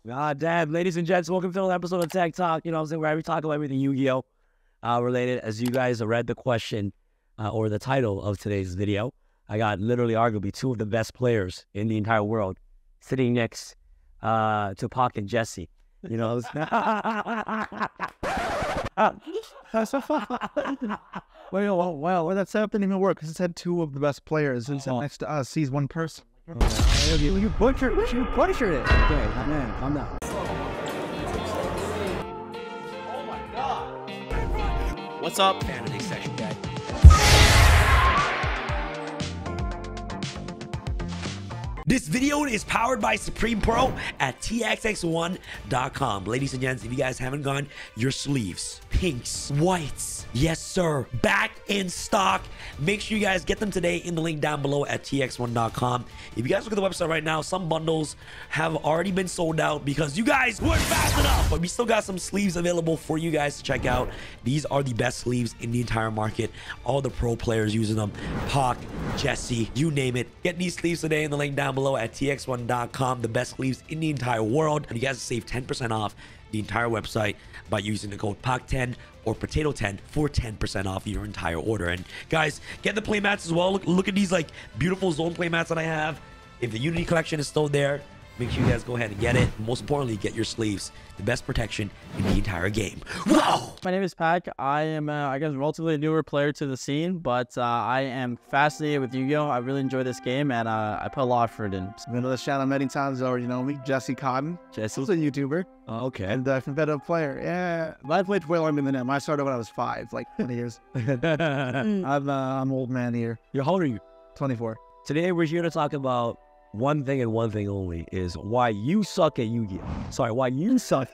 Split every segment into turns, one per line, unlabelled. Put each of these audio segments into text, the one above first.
God damn, ladies and gents, welcome to another episode of Tech Talk. You know what I'm saying? Where we talk about everything Yu-Gi-Oh! Related. As you guys read the question or the title of today's video, I got literally arguably two of the best players in the entire world sitting next to Pac and Jesse. You know what I'm saying?
Well, that's happening in work because it said two of the best players and next to us, he's one person.
You butchered it. Okay, man, calm down.
What's up? Vanity section guy. This video is powered by Supreme Pro at TXX1.com. Ladies and gents, if you guys haven't gone, your sleeves, pinks, whites, yes sir, back in stock. Make sure you guys get them today in the link down below at TX1.com. If you guys look at the website right now, some bundles have already been sold out because you guys weren't fast enough, but we still got some sleeves available for you guys to check out. These are the best sleeves in the entire market. All the pro players using them. Pac, Jesse, you name it. Get these sleeves today in the link down below at TX1.com. The best sleeves in the entire world. And you guys save 10% off the entire website by using the code PAC10 or Potato10 for 10% off your entire order. And guys, get the playmats as well. Look at these like beautiful zone playmats that I have. If the Unity collection is still there, make sure you guys go ahead and get it. And most importantly, get your sleeves. The best protection in the entire game. Wow!
My name is Pac. I am, I guess, relatively newer player to the scene, but I am fascinated with Yu-Gi-Oh! I really enjoy this game, and I put a lot of effort in.
I've been to this channel many times. You already know me. Jesse Cotton.
Jesse's
a YouTuber.
Oh, okay.
And a competitive player. Yeah. I played way longer than him. I started when I was 5, like 20 years. I'm an old man here.
How old are you?
24.
Today we're here to talk about one thing and one thing only, is why you suck at Yu-Gi-Oh! Sorry, why you suck.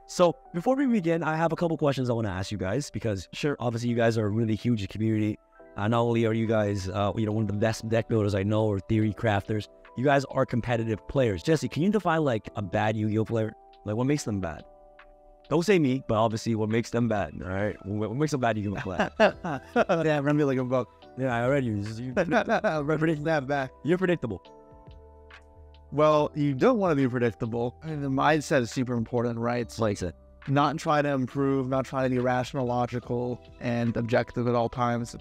So before we begin, I have a couple questions I want to ask you guys, because sure, obviously you guys are a really huge community. Not only are you guys, one of the best deck builders I know, or theory crafters, you guys are competitive players. Jesse, can you define like a bad Yu-Gi-Oh! Player? Like what makes them bad? Don't say me, but obviously what makes them bad, all right? What makes a bad Yu-Gi-Oh! player?
Yeah, run me like a book.
Yeah, I already use you. You're predictable.
Well, you don't want to be predictable. I mean, the mindset is super important, right? It's
Like that.
not trying to improve, not trying to be rational, logical, and objective at all times.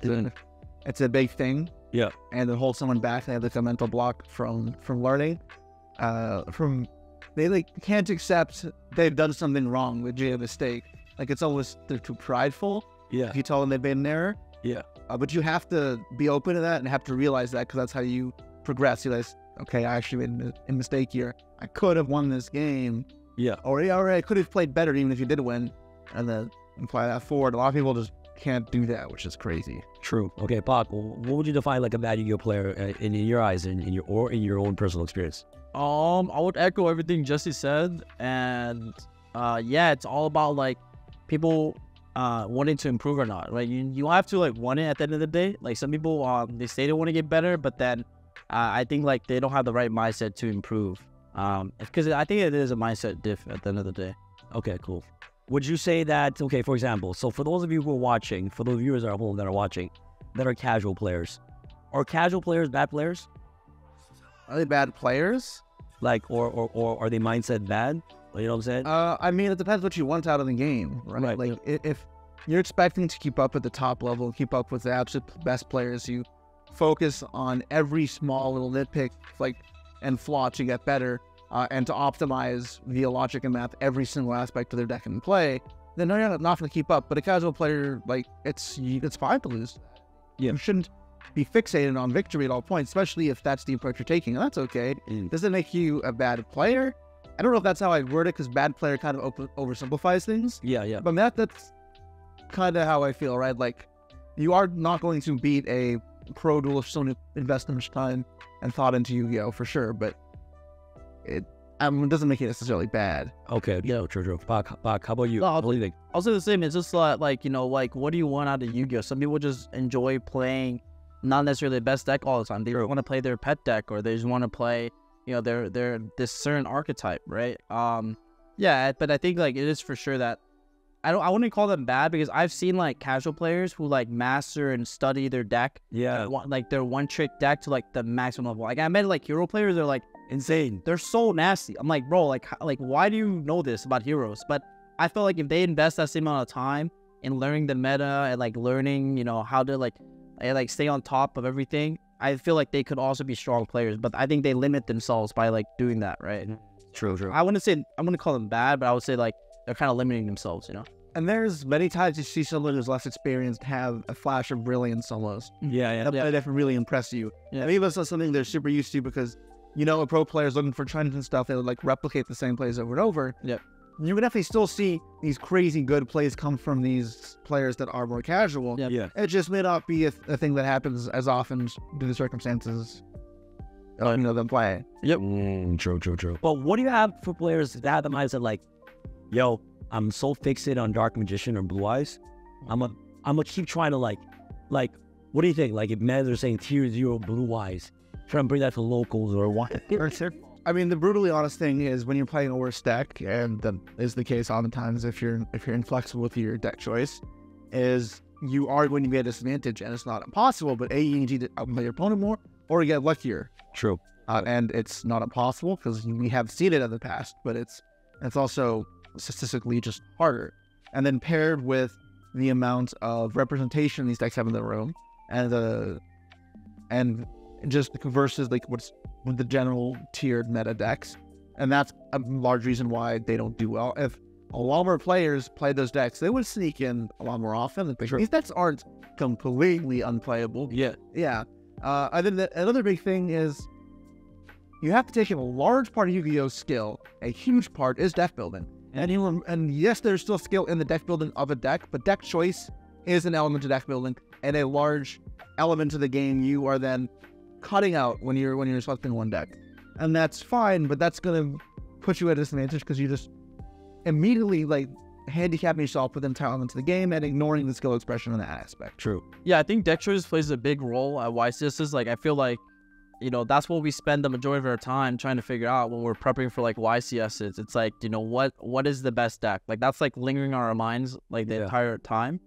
It's a big thing.
Yeah.
And to hold someone back, they have like a mental block from learning. They like can't accept they've done something wrong, a mistake. Like it's almost they're too prideful.
Yeah.
If you tell them they've made an error.
Yeah.
But you have to be open to that and have to realize that, because that's how you progress. You realize, okay, I actually made a mistake here. I could have won this game.
Yeah.
Or I could have played better even if you did win. And then apply that forward. A lot of people just can't do that, which is crazy.
True. Okay, Pac, what would you define like a bad Yu-Gi-Oh! Player in your eyes, in your own personal experience?
I would echo everything Jesse said, and yeah, it's all about like people wanting to improve or not, right? You have to like want it at the end of the day. Like some people, they say they want to get better, but then I think like they don't have the right mindset to improve. Because I think it is a mindset diff at the end of the day.
Okay, cool. Would you say that, okay, for example, so for those of you who are watching, for those viewers at home that are watching, that are casual players, are casual players bad players?
Are they bad players?
Like, or are they mindset bad? You know what I'm saying?
I mean, it depends what you want out of the game, right?
Right.
Like, if you're expecting to keep up at the top level, keep up with the absolute best players, you focus on every small little nitpick, like, and flaw to get better, and to optimize via logic and math every single aspect of their deck and play, then you're not going to keep up. But a casual player, like, it's fine to lose.
Yeah.
You shouldn't be fixated on victory at all points, especially if that's the approach you're taking, and that's okay. Does it make you a bad player? I don't know if that's how I word it, because bad player kind of oversimplifies things.
Yeah.
But that's kind of how I feel, right? Like, you are not going to beat a pro duelist who's only invested much time and thought into Yu-Gi-Oh! For sure, but it doesn't make it necessarily bad.
Okay, yeah, true. Pac, how about you?
No,
What do you think?
I'll say the same. It's just like, like what do you want out of Yu-Gi-Oh? Some people just enjoy playing not necessarily the best deck all the time. They want to play their pet deck, or they just want to play, their this certain archetype, right? Yeah, but I think like it is for sure that I wouldn't call them bad, because I've seen like casual players who like master and study their deck.
Yeah.
Like their one trick deck to like the maximum level. Like I met like hero players, they're like
Insane.
They're so nasty. I'm like, bro, like why do you know this about heroes? But I feel like if they invest that same amount of time in learning the meta and like learning, you know, how to like stay on top of everything, I feel like they could also be strong players. But I think they limit themselves by like doing that, right?
True.
I wouldn't call them bad, but I would say like they're kind of limiting themselves, you know?
And there's many times you see someone who's less experienced have a flash of brilliance almost.
Yeah.
That really impress you.
Yeah.
And maybe that's not something they're super used to because, you know, a pro player is looking for trends and stuff. They would like replicate the same plays over and over.
Yeah.
You would definitely still see these crazy good plays come from these players that are more casual.
Yeah.
Yeah.
It just may not be a thing that happens as often due to circumstances of, you know, them playing.
True. But what do you have for players that have the mindset like, yo, I'm so fixated on Dark Magician or Blue Eyes, I'm gonna keep trying to like, what do you think? Like if men are saying tier 0 Blue Eyes, try to bring that to locals or what?
I mean, the brutally honest thing is when you're playing a worse deck, and that is the case oftentimes if you're inflexible with your deck choice, is you are going to be at a disadvantage, and it's not impossible, but you need to outplay your opponent more, or you get luckier.
True.
And it's not impossible because we have seen it in the past, but it's also statistically just harder. And then paired with the amount of representation these decks have in the room, and just versus like what's with the general tiered meta decks, and that's a large reason why they don't do well. If a lot more players played those decks, they would sneak in a lot more often. These decks aren't completely unplayable.
Yeah.
I think that another big thing is you have to take in a large part of Yu-Gi-Oh's skill. A huge part is deck building. And yes, there's still skill in the deck building of a deck, but deck choice is an element of deck building and a large element of the game you are then cutting out when you're selecting one deck. And that's fine, but that's gonna put you at a disadvantage because you just immediately like handicapping yourself with entire elements of the game and ignoring the skill expression in that aspect.
True.
Yeah, I think deck choice plays a big role at YCSs. Like I feel like, you know, that's what we spend the majority of our time trying to figure out when we're prepping for like YCSs. It's like, you know, what is the best deck? Like that's like lingering on our minds like the entire time.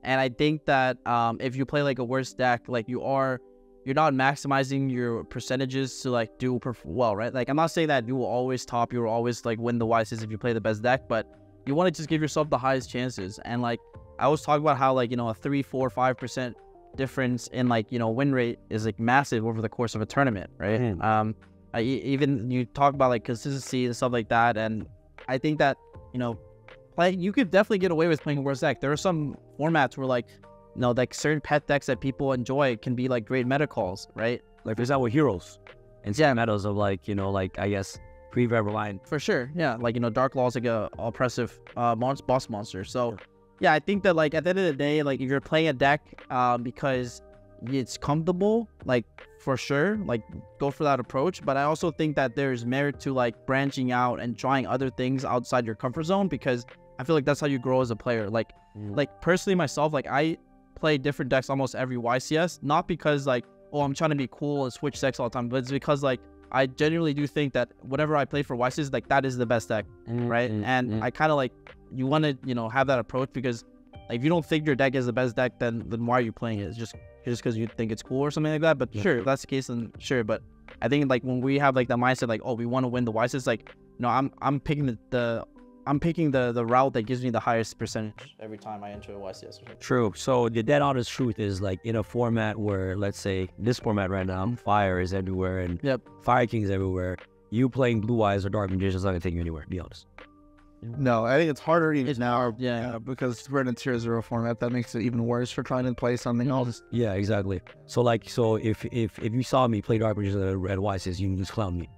And I think that if you play like a worse deck, like you're not maximizing your percentages to like do well, right? Like I'm not saying that you will always top, you will always like win the YCS if you play the best deck, but you want to just give yourself the highest chances. And like I was talking about how like, you know, a 3, 4, 5% difference in like, you know, win rate is like massive over the course of a tournament, right? Even you talk about like consistency and stuff like that, and I think that, you know, you could definitely get away with playing a worse deck. There are some formats where like, you know, like certain pet decks that people enjoy can be like great meta calls, right?
Like for example, heroes and metas of like, you know, like I guess pre-Rev line.
For sure, yeah. Like, you know, Dark Law is like a oppressive boss monster. So yeah, I think that like at the end of the day, like if you're playing a deck because it's comfortable, like for sure, like go for that approach. But I also think that there's merit to like branching out and trying other things outside your comfort zone, because I feel like that's how you grow as a player. Like personally myself, like I play different decks almost every YCS, not because like, oh, I'm trying to be cool and switch decks all the time, but it's because like I genuinely do think that whatever I play for YCS, like that is the best deck, right? And I kind of like, you want to, you know, have that approach, because like if you don't think your deck is the best deck, then why are you playing it? It's just because you think it's cool or something like that. But sure, if that's the case, then sure. But I think like when we have like the mindset like, oh, we want to win the YCS, like, no, I'm picking the route that gives me the highest percentage every time I enter a YCS.
True. So the dead honest truth is like in a format where, let's say this format right now, Fire is everywhere and Fire King is everywhere. You playing Blue Eyes or Dark Magician is not gonna take you anywhere. Be honest.
No, I think it's harder even now.
Yeah,
because we're in a tier 0 format. That makes it even worse for trying to play something else.
Yeah, exactly. So like, if you saw me play Dark Magician at YCS, you can just clown me.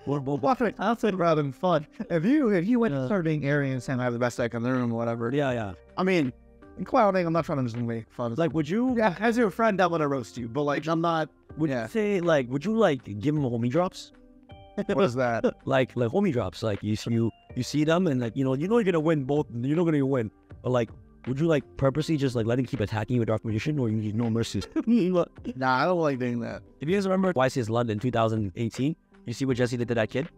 I'll say rather than fun. If you went and started being arrogant and saying I have the best deck in the room or whatever.
Yeah.
I mean, in clowning, I'm not trying to just make fun.
Like, would you?
Yeah, as your friend, I'm gonna roast you, but like, I'm not.
Would you say like? Would you like give him homie drops?
What is that?
like homie drops. Like you see them and like you're gonna win both. You're not gonna win, but like. Would you like purposely just like let him keep attacking you with Dark Magician, or you need no mercy?
Nah, I don't like doing that.
If you guys remember YCS London 2018, you see what Jesse did to that kid?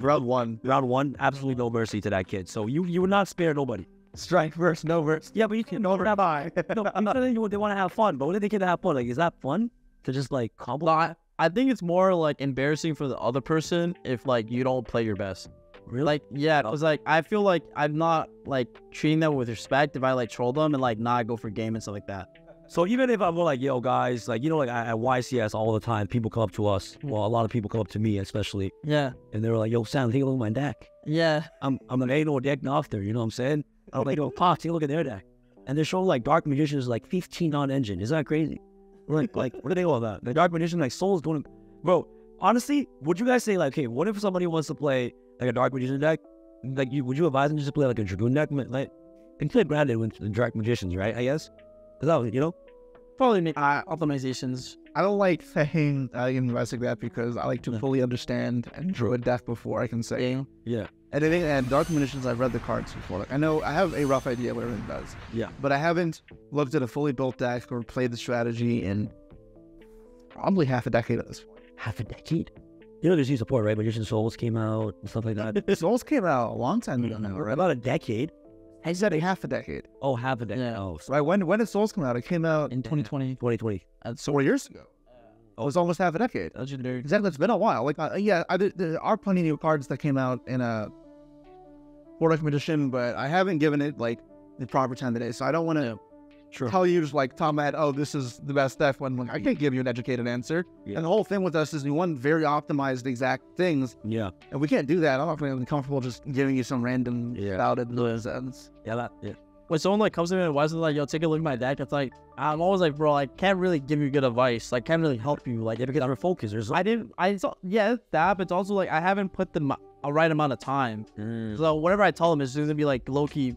Round one,
absolutely no mercy to that kid. So you would not spare nobody.
Strike first, no verse.
Yeah, but you can no bye. No, I'm not saying they want to have fun, but what do they get to have fun? Like, is that fun to just like combo?
I think it's more like embarrassing for the other person if like you don't play your best.
Really?
Like, yeah, because like I feel like I'm not like treating them with respect if I like troll them and like not go for game and stuff like that.
So even if I'm like, yo, guys, like, you know, like at YCS all the time, people come up to us. Well, a lot of people come up to me, especially,
Yeah,
and they're like, yo, Sam, take a look at my deck.
yeah,
I'm like, ain't no deck off there, you know what I'm saying? I'm like, yo, Pop, take a look at their deck. And they're showing like Dark Magician's like 15 on engine. Is that crazy? We're like, what do they all about? The Dark Magician, like, Soul's going, bro, honestly, would you guys say, like, hey, what if somebody wants to play like a Dark Magician deck? Like, would you advise them just to play like a Dragoon deck? Like, and play granted with the Dark Magicians, right? I guess. Cause that was, you know?
probably make optimizations.
I don't like saying in Wrestling that because I like to fully understand and draw a deck before I can say.
Yeah.
Yeah.
And Dark Munitions, I've read the cards before. Like, I know I have a rough idea what everything does.
Yeah.
But I haven't looked at a fully built deck or played the strategy in probably half a decade at this point.
Half a decade? You know, there's new support, right? Magician Souls came out and stuff like that.
Souls came out a long time ago now,
For
right?
about a decade.
I said a half a decade.
Oh, half a decade.
Yeah.
Oh,
Right? When did Souls come out? It came out
In 2020,
2020.
that's
4 years ago. It was almost half a decade.
legendary.
Exactly. It's been a while. Like, there are plenty of new cards that came out in a Vortex Magician, but I haven't given it like the proper time today. So I don't want to tell you just like Tom had, oh, this is the best deck when like I can't give you an educated answer.
Yeah.
And the whole thing with us is we want very optimized exact things,
Yeah.
and we can't do that. I'm not going to be comfortable just giving you some random spouted nonsense.
Yeah.
When someone like comes to me and advises like, yo, take a look at my deck, it's like I'm always like, bro, I can't really give you good advice. Like, can't really help you. Like,
Yeah, because I'm focused. There's
yeah, that, but it's also like I haven't put a right amount of time. So whatever I tell them is gonna be like low key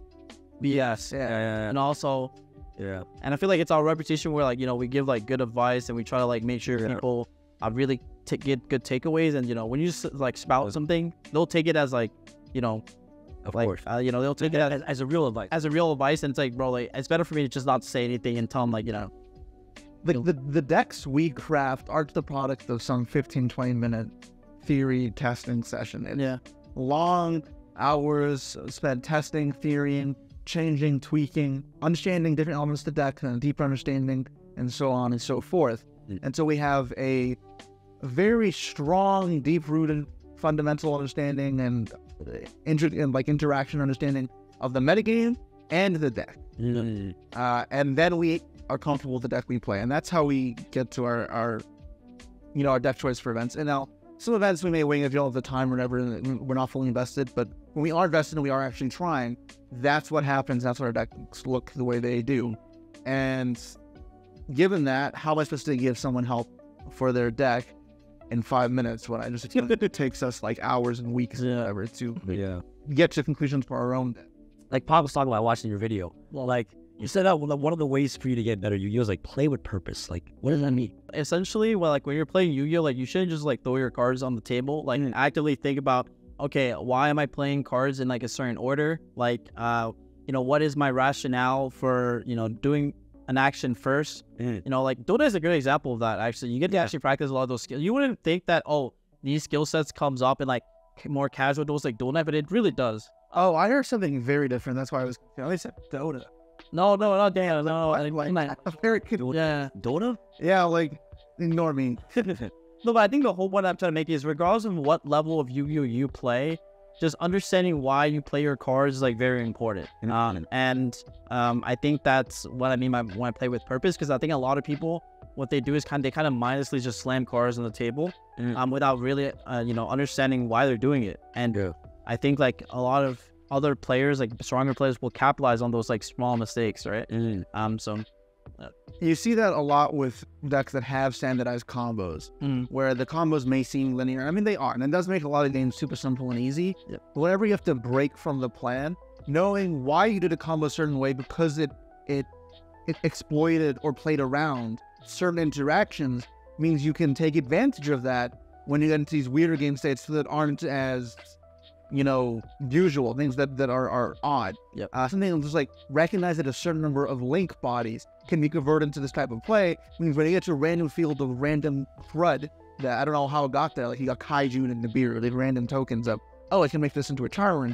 BS.
Yeah.
And also,
Yeah.
and I feel like it's our reputation where like, you know, we give like good advice and we try to like make sure
Yeah.
people really get good takeaways. And you know, when you just like spout something, they'll take it as like, you know,
Of
like
course.
you know, they'll take it
As a real advice.
as a real advice. And it's like, bro, like it's better for me to just not say anything and tell them like, you know,
The decks we craft are the product of some 15-20 minute theory testing session. It's
yeah,
long hours spent testing, theorying, changing, tweaking, understanding different elements of the deck, and a deeper understanding, and so on and so forth. And so we have a very strong, deep-rooted fundamental understanding and interaction understanding of the metagame and the deck. And then we are comfortable with the deck we play, and that's how we get to our deck choice for events. And now, some events we may wing if you don't have the time or whatever, and we're not fully invested, but when we are invested and we are actually trying, that's what happens. That's what our decks look the way they do. And given that, how am I supposed to give someone help for their deck in 5 minutes when it takes us like hours and weeks or whatever to get to conclusions for our own deck?
Like Pop was talking about watching your video. Well, like you said that one of the ways for you to get better Yu-Gi-Oh is like play with purpose. Like, what does that mean?
essentially, well, like when you're playing Yu-Gi-Oh, like you shouldn't just like throw your cards on the table. Like actively think about, okay, why am I playing cards in like a certain order? Like, you know, what is my rationale for, you know, doing an action first? You know, like Dota is a good example of that. Actually, you get to actually practice a lot of those skills. You wouldn't think that, oh, these skill sets comes up in like more casual duels like Dota, but it really does.
Oh, I heard something very different. That's why I was confused. I said Dota.
No, not damn, no.
Like, very good.
Yeah.
Dota?
Yeah, like, ignore me.
No, but I think the whole point I'm trying to make is regardless of what level of Yu-Gi-Oh you play, just understanding why you play your cards is like very important. I think that's what I mean by when I play with purpose, because I think a lot of people, what they do is they kind of mindlessly just slam cards on the table without really understanding why they're doing it. And I think like a lot of other players, like stronger players, will capitalize on those like small mistakes, right?
You see that a lot with decks that have standardized combos, where the combos may seem linear. I mean, they are, and it does make a lot of games super simple and easy. But whenever you have to break from the plan, knowing why you did a combo a certain way because it exploited or played around certain interactions means you can take advantage of that when you get into these weirder game states that aren't as usual, things that are odd. Something just like recognize that a certain number of link bodies can be converted into this type of play means when you get to a random field of random crud that I don't know how it got there, like you got Kaiju and Nibiru, they random tokens of, oh, I can make this into a Charmer,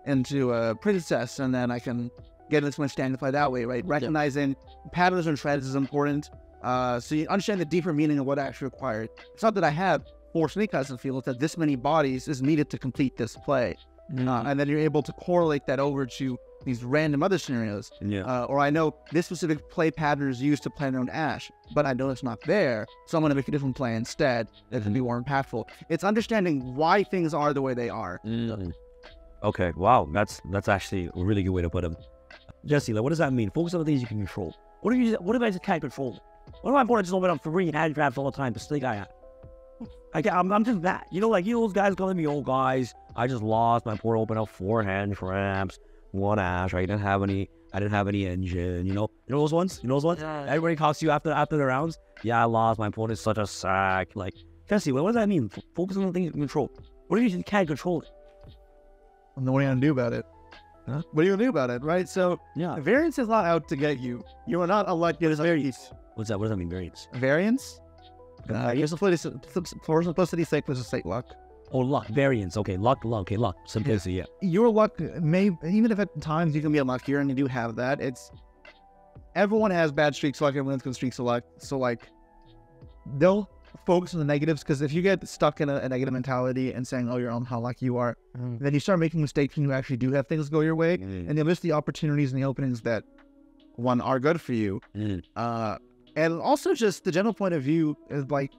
into a Princess, and then I can get into my standard play that way, right? Recognizing patterns and trends is important. So you understand the deeper meaning of what actually required. It's not that I have 4 Snake Eyes in the field, it's that this many bodies is needed to complete this play. And then you're able to correlate that over to these random other scenarios.
Yeah.
Or I know this specific play pattern is used to play around Ashe, but I know it's not there, so I'm going to make a different play instead that can be more impactful. It's understanding why things are the way they are.
Okay, wow, that's actually a really good way to put it. Jesse, like, what does that mean? Focus on the things you can control. What if I just can't control? What if I want to just open up 3 hand traps all the time to Snake Eye? I'm just that. You know, like, those guys calling me, oh, guys, I just lost. My port opened up 4 hand traps, 1 Ashe. I didn't have any engine. You know those ones?
Yeah.
Everybody talks to you after the rounds. Yeah, I lost. My opponent's such a sack. Like, Jesse, what does that mean? Focus on the things you can control. What if you just can't control it?
And then what are you going to do about it?
Huh?
What are you going to do about it, right? So,
Yeah.
variance is not out to get you. You are not elected as variance.
What's that? What does that mean, variance?
Variance? Here's for simplicity's sake, this is state luck.
Oh, luck, variance. Okay, luck. Okay, luck. Simplicity, yeah.
Your luck may, even if at times you can be unluckier and you do have that, everyone has bad streaks of luck, everyone's good streaks of luck. So, like, they'll focus on the negatives, because if you get stuck in a negative mentality and saying, oh, you're on how lucky you are, then you start making mistakes when you actually do have things go your way, and you'll miss the opportunities and the openings that, one, are good for you. And also just the general point of view is, like,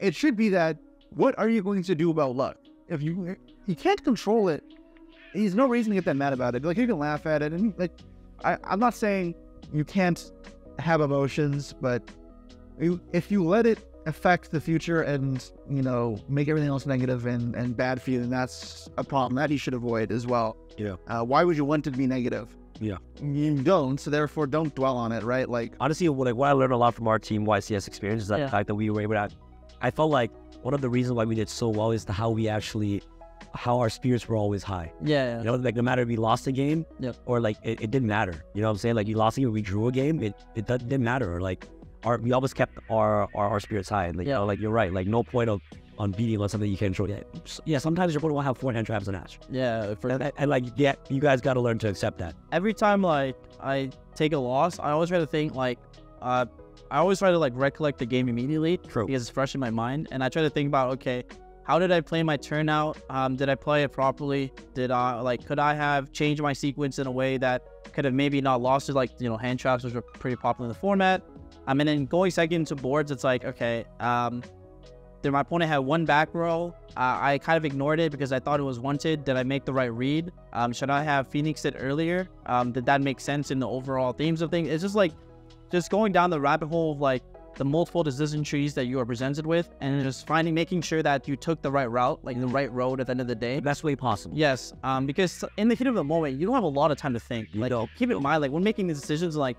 it should be that, what are you going to do about luck? If you can't control it, there's no reason to get that mad about it. Like, you can laugh at it, and, like, I'm not saying you can't have emotions, but if you let it affect the future and, you know, make everything else negative and bad for you, then that's a problem that you should avoid as well.
Yeah.
Why would you want it to be negative?
Yeah.
You don't, so therefore don't dwell on it, right? Like,
Honestly, what I learned a lot from our team YCS experience is that the fact that we were able to, I felt like one of the reasons why we did so well is how our spirits were always high.
Yeah.
You know, like, no matter if we lost a game or, like, it didn't matter. You know what I'm saying? Like, you lost a game or we drew a game, it didn't matter. Or, like, we always kept our spirits high. Like, you know, like, you're right. Like, no point on beating on something you can't control. Yeah, sometimes your opponent will have 4 hand traps and Ashe.
Yeah.
And like, yeah, you guys got to learn to accept that.
Every time, like, I take a loss, I always try to think, like, I always try to, like, recollect the game immediately.
True.
Because it's fresh in my mind. And I try to think about, okay, how did I play my turn out? Did I play it properly? Could I have changed my sequence in a way that could have maybe not lost it? Like, you know, hand traps, which are pretty popular in the format. And then going second to boards, it's like, okay, my opponent had 1 back row. I kind of ignored it because I thought it was wanted. Did I make the right read? Should I have Phoenixed it earlier? Did that make sense in the overall themes of things? It's just like, just going down the rabbit hole of, like, the multiple decision trees that you are presented with, and just making sure that you took the right route, like the right road at the end of the day.
Best way possible.
Yes, because in the heat of the moment, you don't have a lot of time to think. Like, keep in mind, like, when making these decisions, like,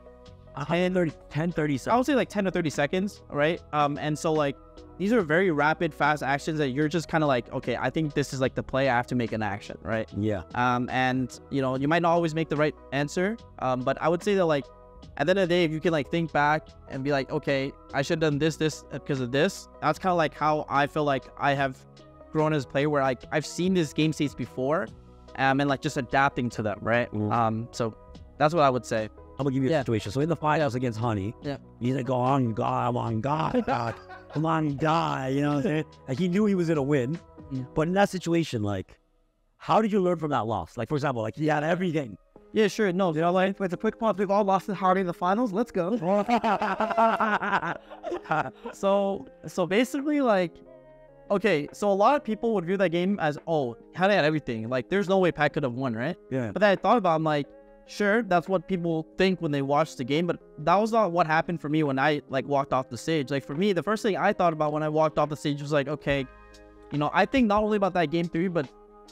10, 30 seconds.
I would say like 10 to 30 seconds, right? And so, like, these are very rapid, fast actions that you're just kind of like, okay, I think this is like the play. I have to make an action, right?
Yeah.
And, you know, you might not always make the right answer, but I would say that, like, at the end of the day, if you can, like, think back and be like, okay, I should have done this because of this. That's kind of like how I feel like I have grown as a player, where, like, I've seen these game states before, and, like, just adapting to them, right? So that's what I would say.
I'm gonna give you a situation. So in the finals against Honey, he's like, go on, God, come on, God, come on, God. You know what I'm saying? Like, he knew he was gonna win, but in that situation, like, how did you learn from that loss? Like, for example, like, he had everything.
Yeah, sure. No,
you know, like, it's a quick pause. We've all lost to Hardy in the finals. Let's go.
So basically, like, okay, so a lot of people would view that game as, oh, Honey had everything. Like, there's no way Pat could have won, right?
Yeah.
But then I thought about it, I'm like, sure, that's what people think when they watch the game, but that was not what happened for me when I, like, walked off the stage. Like, for me, the first thing I thought about when I walked off the stage was like, okay, you know, I think not only about that game 3, but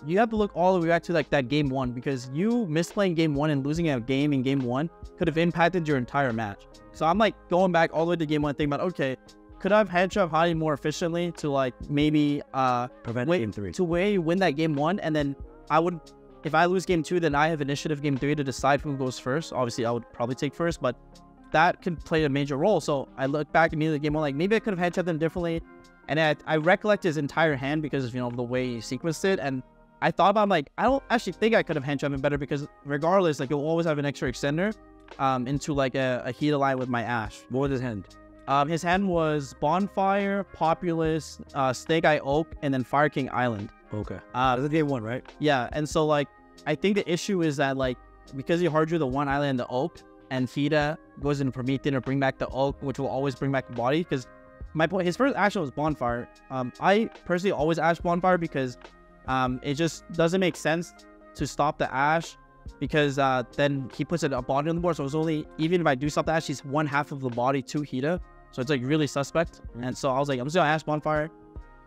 you have to look all the way back to, like, that game 1, because you misplaying game 1 and losing a game in game 1 could have impacted your entire match. So I'm, like, going back all the way to game 1 thinking about, okay, could I have hand trap Honey more efficiently to, like, maybe
prevent game 3,
to win that game 1, and then I would, if I lose game 2, then I have initiative game 3 to decide who goes first. Obviously, I would probably take first, but that could play a major role. So I look back immediately at game 1, like, maybe I could have hand trapped them differently. And I recollect his entire hand because of, you know, the way he sequenced it. And I thought about, like, I don't actually think I could have hand trapped him better, because regardless, like, you'll always have an extra extender into, like, a heat line with my Ashe.
What was his hand?
His hand was Bonfire, Populous, Snake Eye Oak, and then Fire King Island.
Okay. That's game 1, right?
Yeah, and so like I think the issue is that like because he hard drew the one island and the oak, and Hida goes into Promethean to bring back the oak, which will always bring back the body. Because my point, his first action was Bonfire. I personally always ash Bonfire because it just doesn't make sense to stop the ash, because then he puts a body on the board. So it's only, even if I do stop the ash, he's 1/2 of the body to Hida. So it's like really suspect. And so I was like, I'm just gonna ash Bonfire.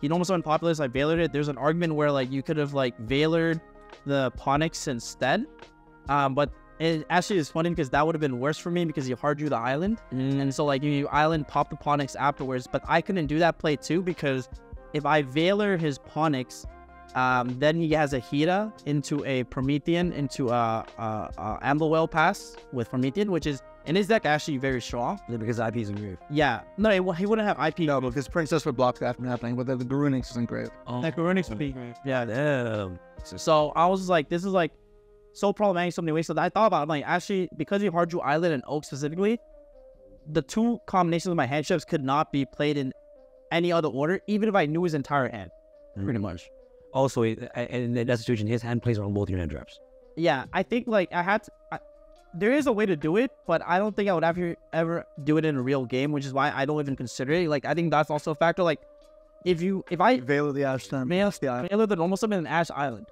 He almost went Populous. I Veilered it. There's an argument where like you could have like Veilered the Ponix instead, but it actually is funny because that would have been worse for me because you hard drew the island, and so like you island pop the Ponix afterwards. But I couldn't do that play too, because if I Veiler his Ponix, then he has a Hida into a Promethean into a Amblewell pass with Promethean, which is in his deck actually very strong.
Yeah, because IP is engraved.
Yeah, no, he wouldn't have IP.
No, because Princess would block that from happening, but the Garunix is engraved.
Oh,
Like Garunix would be, yeah.
damn.
So I was like, this is like so problematic in so many ways. So I thought about it, like, actually, because you hard drew Island and Oak specifically, the two combinations of my hand chips could not be played in any other order, even if I knew his entire hand, pretty much.
Also, in that situation, his hand plays on both your hand traps.
Yeah, I think like there is a way to do it, but I don't think I would ever do it in a real game, which is why I don't even consider it. Like, I think that's also a factor. Like, if I
Veil of the Ash Time.
Veiler the normal summon in Ash Island.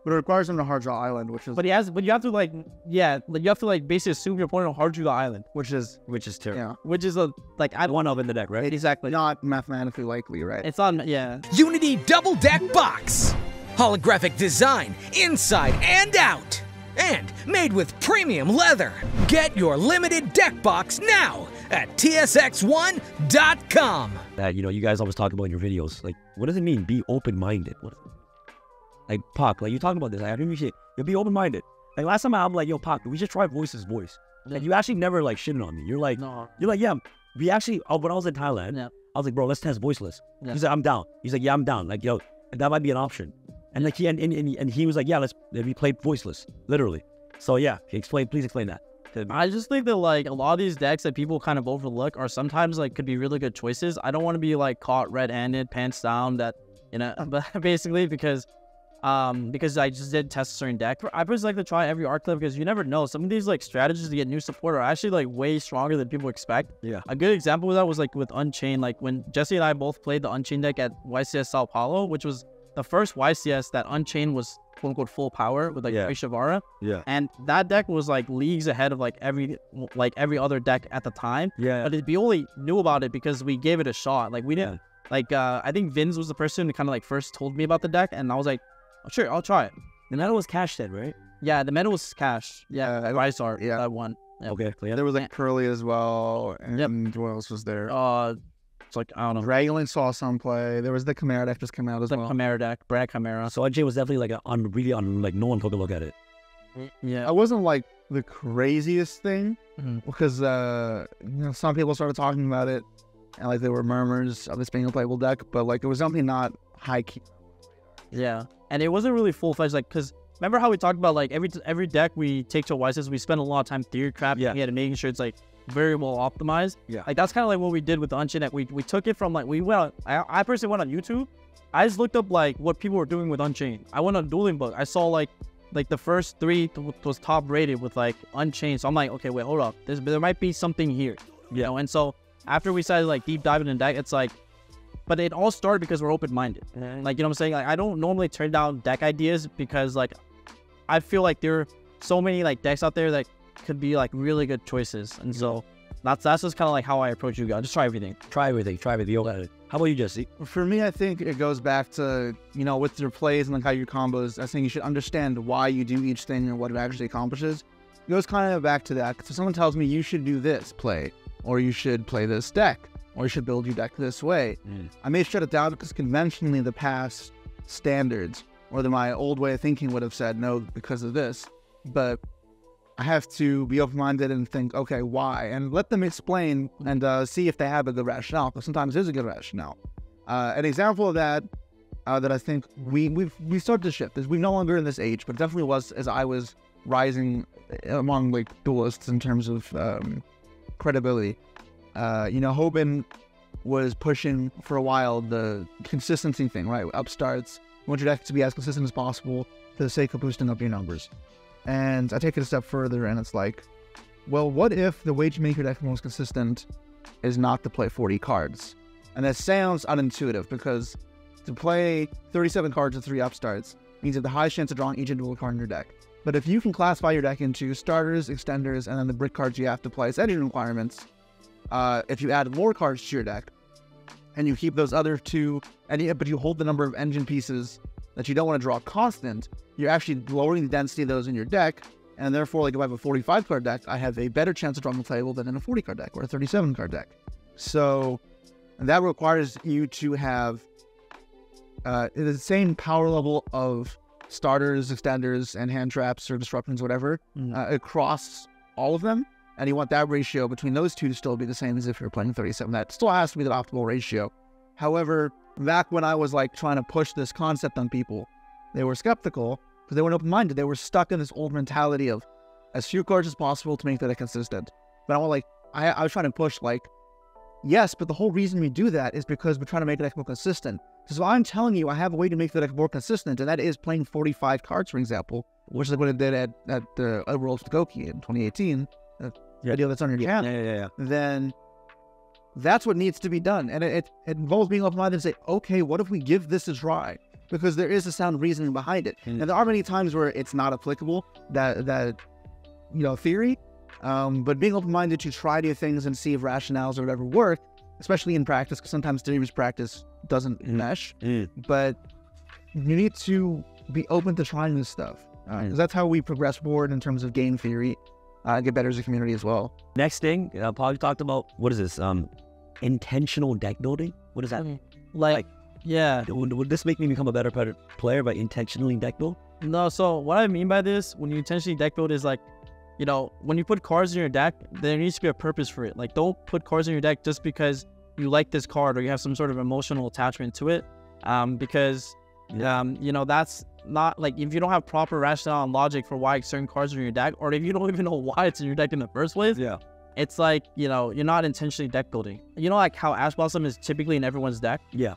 But it requires him to hard draw Island, which is
But you have to like, yeah, like you have to like basically assume your opponent will hard drew the island,
which is
terrible.
yeah,
which is a like I don't
One of in the deck, right?
exactly.
not mathematically likely, right?
It's on, yeah.
Unity Double Deck Box. Holographic design inside and out. And made with premium leather. Get your limited deck box now at tsx1.com.
That, you guys always talk about in your videos. Like, what does it mean? Be open-minded. What? Like, Pac, like, you talking about this. I appreciate you'll be open-minded. Like, last time I'm like, yo, Pac, we should try voice. And you actually never, like, shitted on me. You're like, yeah, we actually, when I was in Thailand,
Yeah.
I was like, bro, let's test voiceless.
Yeah.
He's like, I'm down. He's like, yeah, I'm down. Like, yo, that might be an option. And like, and he was like, yeah, let me play voiceless, literally. So yeah, please explain that.
I just think that like a lot of these decks that people kind of overlook are sometimes like could be really good choices. I don't want to be like caught red-handed, pants down, that but basically because I just did test a certain deck. I just like to try every art clip because you never know. Some of these like strategies to get new support are actually like way stronger than people expect.
Yeah.
A good example of that was like with Unchained. Like when Jesse and I both played the Unchained deck at YCS Sao Paulo, which was the first YCS that Unchained was quote unquote full power with like Shavara.
Yeah.
And that deck was like leagues ahead of like every other deck at the time.
Yeah.
But we only knew about it because we gave it a shot. Like we didn't I think Vince was the person who kind of like first told me about the deck, and I was like, oh, sure, I'll try it.
The meta was cash then, right?
Yeah, the meta was cash. Yeah, Rysar.
yeah.
That one. Yep.
Okay. Yeah.
There was like Curly as well, and what else was there?
It's like, I don't know.
Dragonlink saw some play. There was the Chimera deck just came out as
The
well.
Chimera deck, Brad Chimera.
So NJ was definitely like like no one took a look at it.
Yeah.
It wasn't like the craziest thing
Mhm.
because some people started talking about it, and like there were murmurs of this being a playable deck, but like it was definitely not high key.
Yeah, and it wasn't really full-fledged, like, because remember how we talked about, like, every deck we take to YCS, we spend a lot of time theory crafting,
Yeah.
and making sure it's, like, very well optimized.
Yeah.
Like, that's kind of like what we did with the Unchained deck. We took it from, like, I personally went on YouTube. I just looked up, like, what people were doing with Unchained. I went on Dueling Book. I saw, like the first three was top rated with, like, Unchained. So I'm like, okay, wait, hold up. There might be something here. You know? And so after we started, like, deep diving in deck, it's like, but it all started because we're open-minded. Like, you know what I'm saying? Like, I don't normally turn down deck ideas because, like, I feel like there are so many, like, decks out there that could be, like, really good choices. And so that's just kind of, like, how I approach you guys. Just try everything.
Try everything. You got it. How about you, Jesse?
For me, I think it goes back to, with your plays and like how your combos, I think you should understand why you do each thing and what it actually accomplishes. It goes kind of back to that. So someone tells me you should do this play, or you should play this deck, or you should build your deck this way. I may shut it down because conventionally the past standards or my old way of thinking would have said no because of this. But I have to be open-minded and think, okay, why? And let them explain and see if they have a good rationale, because sometimes there's a good rationale. An example of that that I think we started to shift is we're no longer in this age, but it definitely was as I was rising among like duelists in terms of credibility. Hoban was pushing for a while the consistency thing, right? Upstarts. You want your deck to be as consistent as possible for the sake of boosting up your numbers. And I take it a step further, and it's like, well, what if the way to make your deck most consistent is not to play 40 cards? And that sounds unintuitive, because to play 37 cards with 3 upstarts means you have the highest chance of drawing each individual card in your deck. But if you can classify your deck into starters, extenders, and then the brick cards you have to play as engine requirements, if you add more cards to your deck, and you keep those other 2, but you hold the number of engine pieces that you don't want to draw constant, you're actually lowering the density of those in your deck, and therefore, like if I have a 45 card deck, I have a better chance of drawing the table than in a 40 card deck or a 37 card deck. So that requires you to have the same power level of starters, extenders, and hand traps or disruptions, whatever, across all of them. And you want that ratio between those 2 to still be the same as if you're playing 37. That still has to be the optimal ratio. However, back when I was like trying to push this concept on people, they were skeptical because they weren't open-minded. They were stuck in this old mentality of as few cards as possible to make that consistent. But I was trying to push like, yes, but the whole reason we do that is because we're trying to make the deck more consistent. So I'm telling you, I have a way to make the deck more consistent, and that is playing 45 cards, for example, which is what it did at the Worlds with Goki in 2018. Video that's on your channel.
Yeah.
Then that's what needs to be done, and it involves being open-minded and say, okay, what if we give this a try? Because there is a sound reasoning behind it, and there are many times where it's not applicable, that theory. But being open-minded to try new things and see if rationales or whatever work, especially in practice, because sometimes theory versus practice doesn't mesh. But you need to be open to trying this stuff, because that's how we progress forward in terms of game theory, get better as a community as well.
Next thing, Paul talked about, what is this? Intentional deck building? What is that?
Yeah.
Would this make me become a better player by intentionally deck build?
No, so what I mean by this, when you intentionally deck build, is like, when you put cards in your deck, there needs to be a purpose for it. Like, don't put cards in your deck just because you like this card or you have some sort of emotional attachment to it. Because that's not, like, if you don't have proper rationale and logic for why certain cards are in your deck, or if you don't even know why it's in your deck in the first place, it's like, you're not intentionally deck building. Like how Ash Blossom is typically in everyone's deck?
Yeah.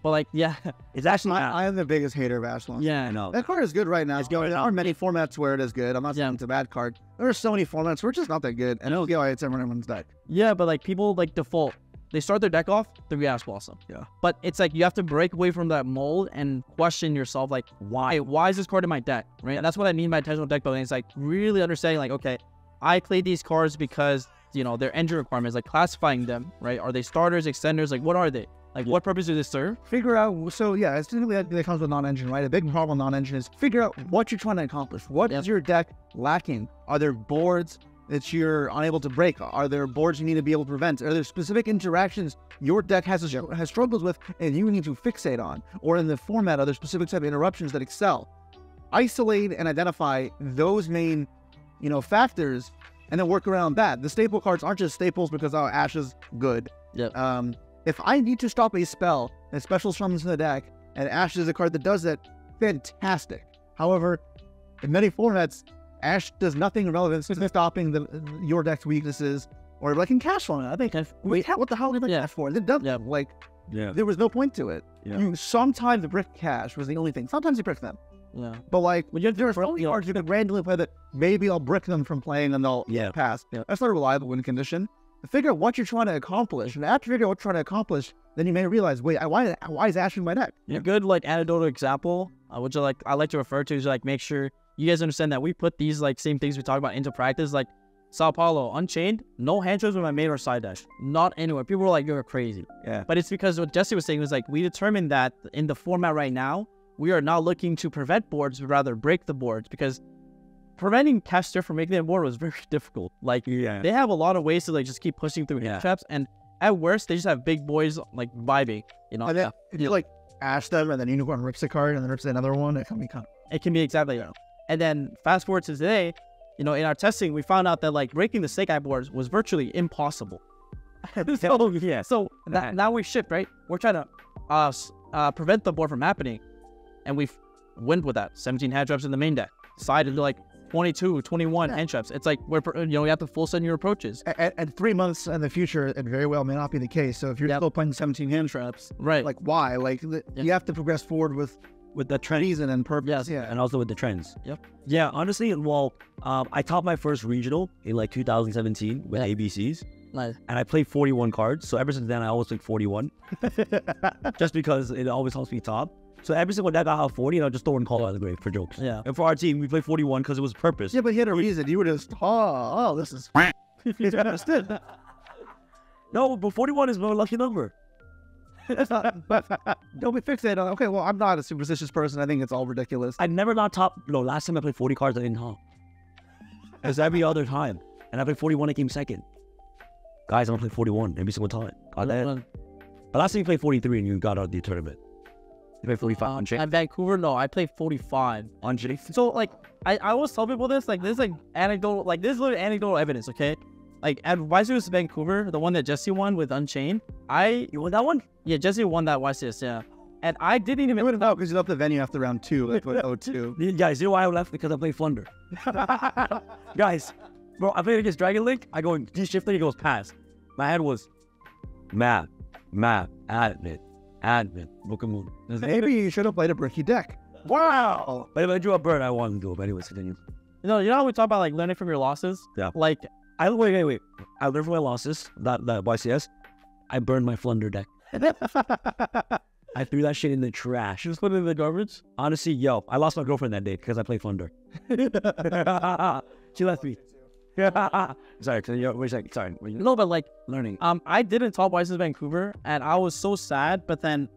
But like,
it's actually
I am the biggest hater of Ash Blossom.
Yeah, I know.
That card is good right now. There are many formats where it is good. I'm not saying it's a bad card. There are so many formats where it's just not that good. And it'll get why it's everyone's deck.
Yeah, but like people like default. They start their deck off 3 Ash Blossom.
Yeah.
But it's like you have to break away from that mold and question yourself, like, why is this card in my deck? Right? And that's what I mean by intentional deck building. It's like really understanding, like, okay, I play these cards because, their engine requirements, like classifying them, right? Are they starters, extenders? Like, what are they? Like, what purpose do they serve?
Figure out, so yeah, it's typically that comes with non-engine, right? A big problem with non-engine is figure out what you're trying to accomplish. What is your deck lacking? Are there boards that you're unable to break? Are there boards you need to be able to prevent? Are there specific interactions your deck has struggles with and you need to fixate on? Or in the format, are there specific type of interruptions that excel? Isolate and identify those main, factors, and then work around that. The staple cards aren't just staples because, Ash is good. If I need to stop a spell and special summons in the deck, and Ash is a card that does that, fantastic. However, in many formats, Ash does nothing relevant to stopping your deck's weaknesses, or like in Cash Format. I think, what the hell did Cash for? It doesn't. There was no point to it. Sometimes brick Cash was the only thing. Sometimes you brick them. Yeah. But like, there are so many cards you can randomly play that maybe I'll brick them from playing and they'll pass. That's not a reliable win condition. Figure out what you're trying to accomplish, and after you figure out what you're trying to accomplish, then you may realize, wait, why is Ash in my deck?
A good like anecdotal example, which I like to refer to, is like make sure you guys understand that we put these like same things we talk about into practice. Like Sao Paulo Unchained, no hand traps with my main or side dash, not anywhere. People were like, you're crazy. But it's because what Jesse was saying was like we determined that in the format right now, we are not looking to prevent boards, but rather break the boards, because preventing Caster from making that board was very difficult. Like, they have a lot of ways to like just keep pushing through hand traps, and at worst, they just have big boys like vibing,
And then if you like Ash them, and then Unicorn rips a card, and then rips another one, it can be
exactly. And then fast forward to today, in our testing, we found out that like breaking the Snake Eye boards was virtually impossible. So now we shift, right? We're trying to prevent the board from happening, and we've went with that. 17 hand traps in the main deck. Decided to like 22, 21 hand traps. It's like, you have to full send your approaches.
And 3 months in the future, it very well may not be the case. So if you're still playing 17 hand traps,
Right.
like why? Like you have to progress forward with
the trend.
reason and purpose.
Yes.
Yeah.
And also with the trends.
Yep.
Yeah, honestly, well, I topped my first regional in like 2017 with ABCs.
Nice.
And I played 41 cards. So ever since then, I always pick 41. Just because it always helps me top. So every single deck I have 40, and I'll just throw in Call out of the Grave for jokes.
Yeah.
And for our team, we played 41 because it was purpose.
Yeah, but he had a reason. You were just, this is.
Understood. No, but 41 is my lucky number.
Don't be fixated on, okay, well, I'm not a superstitious person. I think it's all ridiculous.
I never not top. No, last time I played 40 cards, I didn't top. It's every other time. And I played 41, I came second. Guys, I'm gonna play 41 every single time. But last time you played 43 and you got out of the tournament. You played 45 on Chase.
At Vancouver, no, I played 45.
On Chase?
So, like, I always tell people this, like, this is, like, anecdotal, like, this is literally anecdotal evidence, okay? Like, at YCS Vancouver, the one that Jesse won with Unchained,
You won that one?
yeah, Jesse won that YCS, yeah. And I didn't even...
I wouldn't know because you left the venue after round 2, like 02.
Guys, you know why I left? Because I played Flunder. Guys, bro, I played against Dragon Link. I go in D-Shifter, he goes past. My head was map, admin, Book of Moon.
Maybe you should have played a bricky deck. Wow.
But if I drew a bird, I wanted to do it. But anyways, continue.
You know how we talk about, like, learning from your losses?
Yeah.
Like,
Wait. I learned from my losses, that YCS. I burned my Flunder deck. I threw that shit in the trash.
just put it in the garbage?
Honestly, yo, I lost my girlfriend that day because I played Flunder. She left me. Sorry, wait a second. Sorry.
No, but, like,
Learning.
I didn't top YCS Vancouver, and I was so sad, but then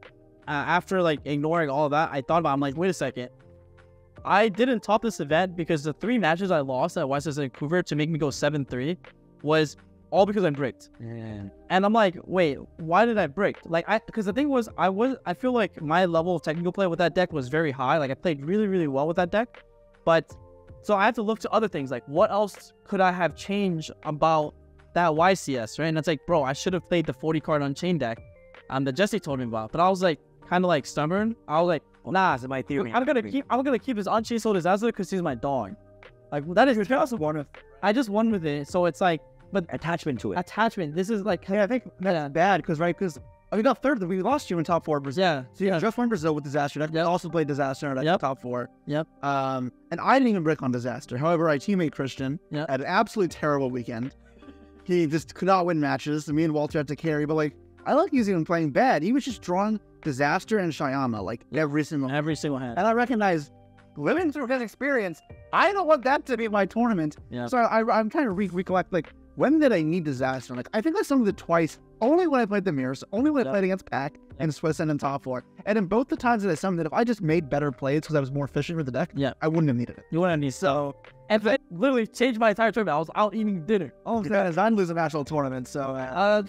after, like, ignoring all of that, I thought about it. I'm like, wait a second. I didn't top this event because the 3 matches I lost at YCS Vancouver to make me go 7-3 was all because I bricked.
Yeah.
And I'm like, wait, why did I brick? Like, because the thing was, I feel like my level of technical play with that deck was very high. Like, I played really, really well with that deck. But, so I had to look to other things. Like, what else could I have changed about that YCS, right? And it's like, bro, I should have played the 40 card Unchained deck that Jesse told me about. But I was like, kind of like stubborn. I was like, nah,
That's my theory.
I'm gonna keep his Unchained Soul Disaster because he's my dog. Like, that is also one of. I just won with it, so it's like, but
Attachment to it.
attachment. This is like,
Yeah, I think that's bad because we got third. We lost you in top 4 Brazil.
yeah,
So yeah, just won Brazil with Disaster deck. I also played Disaster in
Yep.
top 4.
Yep.
And I didn't even brick on Disaster. However, our teammate Christian
Yep.
had an absolutely terrible weekend. He just could not win matches. Me and Walter had to carry, but like I like using him playing bad. He was just drawing Disaster and Shyama like every single.
every single hand.
And I recognize, living through his experience, I don't want that to be my tournament.
Yeah.
So I'm trying to recollect, like, when did I need Disaster? Like, I think I summoned it twice. Only when I played the Mirrors, only when I played against Pac and Swiss and in top 4. And in both the times that I summoned it, if I just made better plays because I was more efficient with the deck,
Yeah.
I wouldn't have needed it.
You want to need so. And it literally changed my entire tournament. I was out eating dinner.
Oh, because I didn't lose a national tournament, so I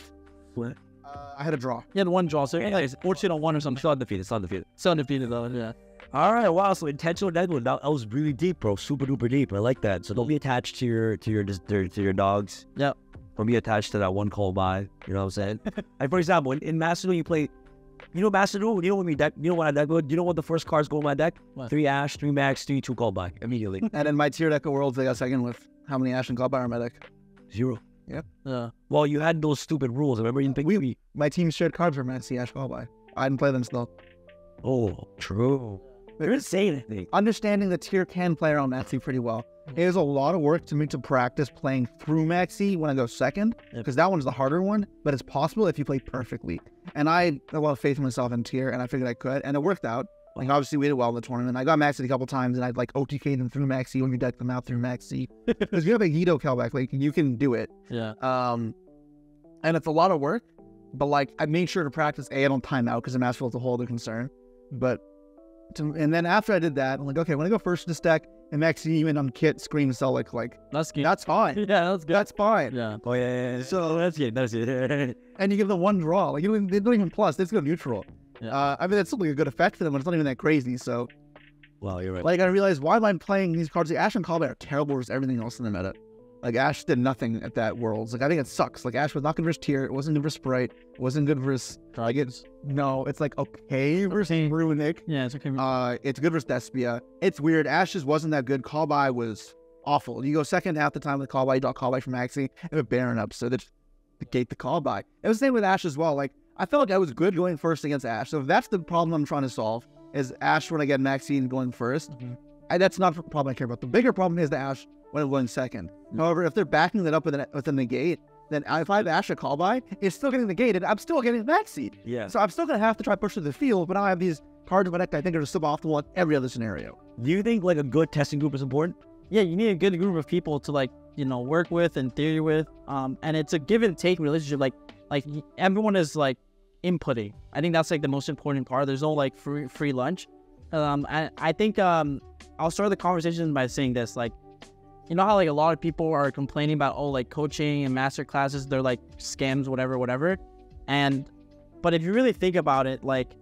had a draw.
He had one draw, so it's 14-1 or something.
Still undefeated.
Still undefeated though. Yeah.
All right, wow. So intentional deadwood. That was really deep, bro. Super duper deep. I like that. So don't be attached to your dogs.
Yep.
Don't be attached to that one call by. You know what I'm saying? Like for example, in Master Duel, you play. You know Master Duel. You know when we deck. You know when I deck. Do you know what the first cards go in my deck?
What?
3 Ash, 3 Max, 3 2 call by immediately.
And in my tier deck of Worlds, I got second with how many Ash and Cloudfire in my deck?
0.
Yeah.
Well, you had those stupid rules. Remember you picked me.
My team shared cards for Maxi Ash Callby. I didn't play them still.
Oh, true. They're insane. I think.
Understanding the tier can play around Maxi pretty well. It is a lot of work to me to practice playing through Maxi when I go second, because that one's the harder one, but it's possible if you play perfectly. And I had a lot of faith in myself in tier, and I figured I could, and it worked out. Like, obviously, we did well in the tournament. I got Maxi a couple times, and I'd, like, OTK them through Maxi when we decked them out through Maxi. Because you have a Guido Kelbeck, like, you can do it.
Yeah.
And it's a lot of work, but, like, I made sure to practice I don't time out, because the Master is a whole other concern. But, and then after I did that, I'm like, okay, when I go first in this deck, and Maxi even on Kit Scream Celic, like,
That's good.
that's fine.
Yeah, that's good.
That's fine.
Yeah.
Oh yeah. So that's good. That's it.
And you give them one draw. Like, they don't even plus. They just go neutral.
Yeah.
I mean, that's still like a good effect for them, but it's not even that crazy. So,
Wow, you're right.
like, I realized, why am I playing these cards? Like, Ash and Callback are terrible versus everything else in the meta. Like, Ash did nothing at that Worlds. Like, I think it sucks. Like, Ash was not good versus Tier. It wasn't good versus Sprite. It wasn't good versus...
Dragons.
No, it's like okay versus Runic.
Yeah, it's okay.
It's good versus Despia. It's weird. Ash just wasn't that good. Callby was awful. You go second half the time with call by, you draw call by from Maxi, and with Baron up, so they just negate the call by. It was the same with Ashe as well. Like, I felt like I was good going first against Ashe. So if that's the problem I'm trying to solve, is Ashe when I get Maxi and going first, that's not the problem I care about. The bigger problem is the Ashe when I'm going second. However, if they're backing that up with a negate, then if I have Ashe a call by, it's still getting negated. I'm still getting Maxi.
Yeah.
So I'm still going to have to try to push to the field, but now I have these cards in my deck that I think are suboptimal in every other scenario.
Do you think like a good testing group is important?
Yeah, you need a good group of people to like, you know, work with and theory with. And it's a give and take relationship. Like everyone is like inputting. I think that's like the most important part. There's no like free lunch. I think I'll start the conversation by saying this. Like, you know how like a lot of people are complaining about, oh, like coaching and master classes, they're like scams, whatever. But if you really think about it, like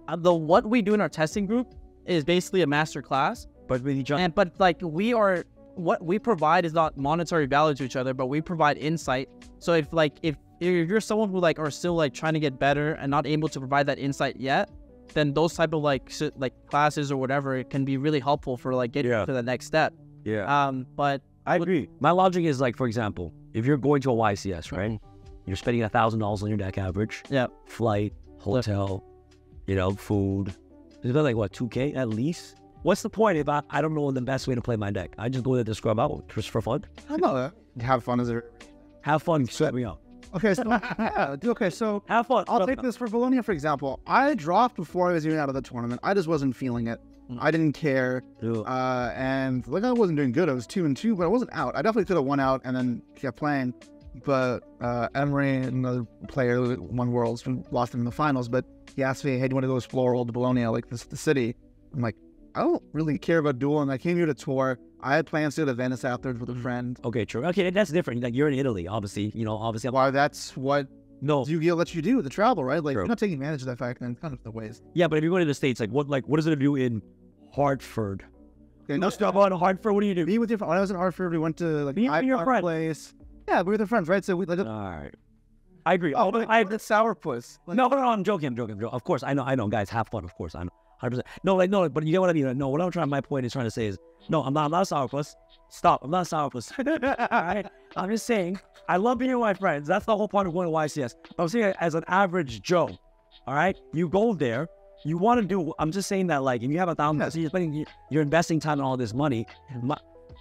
what we do in our testing group is basically a master class.
But with each other.
But like what we provide is not monetary value to each other, but we provide insight. So if you're someone who like are still like trying to get better and not able to provide that insight yet, then those type of like classes or whatever, it can be really helpful for like getting to the next step.
Yeah.
But
I agree. My logic is like, for example, if you're going to a YCS, right? You're spending $1,000 on your deck average.
Yeah.
Flight, hotel, you know, food. It's about like what, $2K at least? What's the point if I don't know the best way to play my deck? I just go there to scrub out just for fun.
I know that. Have fun as a...
Have fun, scrub me out.
Okay, so so
Have fun.
I'll take this for Bologna, for example. I dropped before I was even out of the tournament. I just wasn't feeling it. I didn't care. And like I wasn't doing good. I was 2-2, but I wasn't out. I definitely could have won out and then kept playing. But Emery, another player who won Worlds, lost him in the finals, but he asked me, hey, do you want to go explore Old Bologna, like the city? I'm like, I don't really care about dueling. I came here to tour. I had plans to go to Venice afterwards with a friend.
Okay, true. Okay, that's different. Like, you're in Italy, obviously. You know, obviously.
Why, that's what
No.
Yu-Gi-Oh lets you do, the travel, right? Like,
True.
you're not taking advantage of that fact, and kind of the ways.
Yeah, but if you're going to the States, what does it do in Hartford?
Okay,
No stuff on Hartford. What do you do?
Be with your friends. When I was in Hartford, we went to like
Be with your friends.
place. Yeah, we were with friends, right? So we like.
All right. I agree.
Oh, but that's sourpuss. Like,
No, I'm joking. Of course, I know, guys, have fun. Of course, I know, 100%. No, but you get what I mean. No, what I'm trying. My point is trying to say is, no, I'm not a sourpuss. Stop. I'm not a sourpuss. All right. I'm just saying, I love being with my friends. That's the whole part of going to YCS. I'm saying as an average Joe. All right, you go there. You want to do. I'm just saying that, like, if you have $1,000, you're investing time and all this money.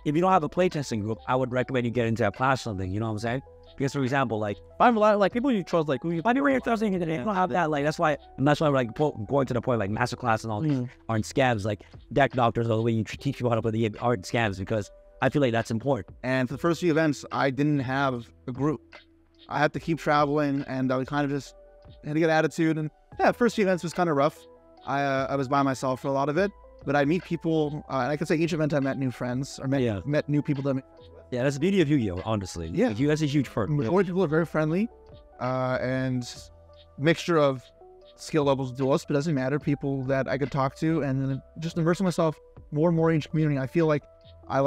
If you don't have a playtesting group, I would recommend you get into a class or something. You know what I'm saying? Because, for example, like,
if I'm a lot like people you trust, like who you.
if you're Thursday today, I don't have that. Like, that's why like going to the point like masterclass and all these aren't scams. Like deck doctors are the way you teach people how to play the game aren't scams, because I feel like that's important.
And for the first few events, I didn't have a group. I had to keep traveling, and I would kind of just had a good attitude. And yeah, first few events was kind of rough. I was by myself for a lot of it, but I meet people. And I could say each event I met new friends or met new people that.
Yeah, that's the beauty of Yu-Gi-Oh, honestly.
Yeah.
Like, that's a huge perk.
Majority people are very friendly, and mixture of skill levels duelists, but it doesn't matter. People that I could talk to, and then just immersing myself more and more in each community. I feel like I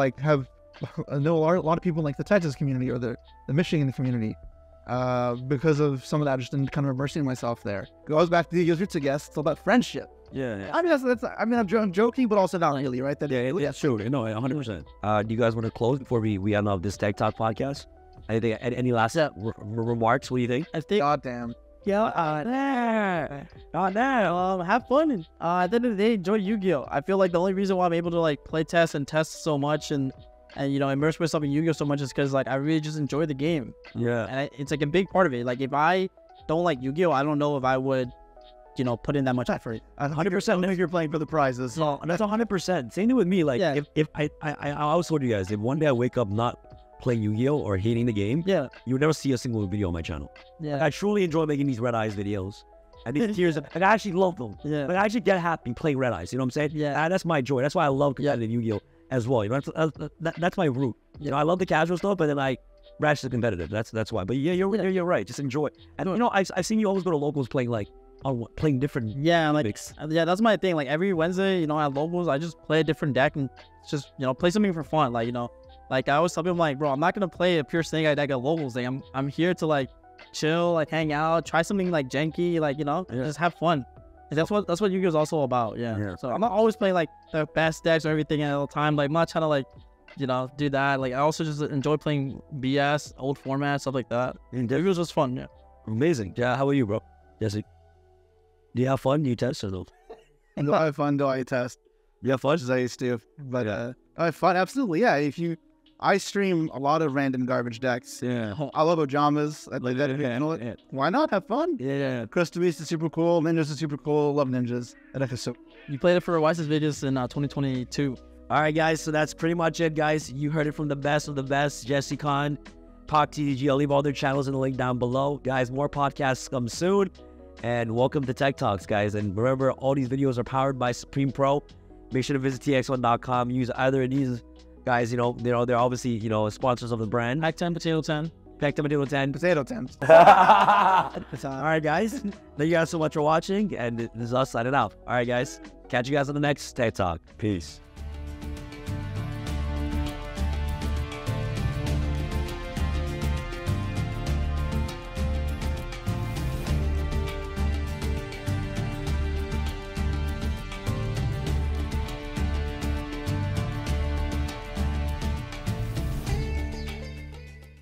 know a lot of people in, like the Texas community or the Michigan community, because of some of that, just in kind of immersing myself there. It goes back to the Yu-Gi-Oh roots, I guess. It's all about friendship.
Yeah.
I mean, I'm joking, but also not really, right?
That's true. No, 100%. Do you guys want to close before we end off this Tech Talk podcast? Anything? Any last remarks? What do you think?
I think.
Goddamn.
Yeah. Have fun. And at the end of the day, enjoy Yu-Gi-Oh. I feel like the only reason why I'm able to like play test and test so much and you know immerse myself in Yu-Gi-Oh so much is because like I really just enjoy the game.
Yeah.
And it's like a big part of it. Like if I don't like Yu-Gi-Oh, I don't know if I would, you know, put in that much effort.
100% if you're playing for the prizes.
No, that's 100%. Same thing with me. Like, if I always told you guys, if one day I wake up not playing Yu-Gi-Oh or hating the game, you would never see a single video on my channel.
Yeah.
Like, I truly enjoy making these Red Eyes videos. And these tears, like, I actually love them.
Yeah.
Like, I actually get happy playing Red Eyes. You know what I'm saying?
Yeah.
And that's my joy. That's why I love competitive Yu-Gi-Oh as well. You know, that's my root. You know, I love the casual stuff, but then I rash the competitive. That's why. But yeah, you're right. Just enjoy. And you know, I've seen you always go to locals playing like playing different.
Yeah, like
mix.
yeah, that's my thing. Like every Wednesday, you know, at locals, I just play a different deck and just play something for fun. Like like I always tell people, like, bro, I'm not gonna play a pure Snake Eye deck at locals. Like I'm here to like chill, like hang out, try something like janky, like just have fun. And that's what Yu-Gi-Oh is also about. Yeah. So I'm not always playing like the best decks or everything at all the time. Like I'm not trying to like you know, do that. Like I also just enjoy playing BS, old format, stuff like that. It was just fun. Yeah.
Amazing. Yeah, how about you, bro? Jesse, do you have fun? Do you test or no?
Do I have fun? Do I test?
You have fun?
As I used to. But I have fun. Absolutely. Yeah. I stream a lot of random garbage decks.
Yeah.
I love Ojamas. I like that.
Yeah.
Why not have fun?
Yeah.
Crystal Beast is super cool. Ninjas is super cool. Love ninjas. That deck is so.
You played it for Wisest Videos in 2022.
All right, guys. So that's pretty much it, guys. You heard it from the best of the best. Jesse Khan, Pak TDG. I'll leave all their channels in the link down below. Guys, more podcasts come soon. And welcome to Tech Talks, guys. And remember, all these videos are powered by Supreme Pro. Make sure to visit tx1.com. Use either of these guys. You know, they're obviously, you know, sponsors of the brand.
Pack 10, Potato 10.
Pack 10, Potato 10.
Potato temps.
All right, guys. Thank you guys so much for watching. And this is us signing out. All right, guys. Catch you guys on the next Tech Talk. Peace.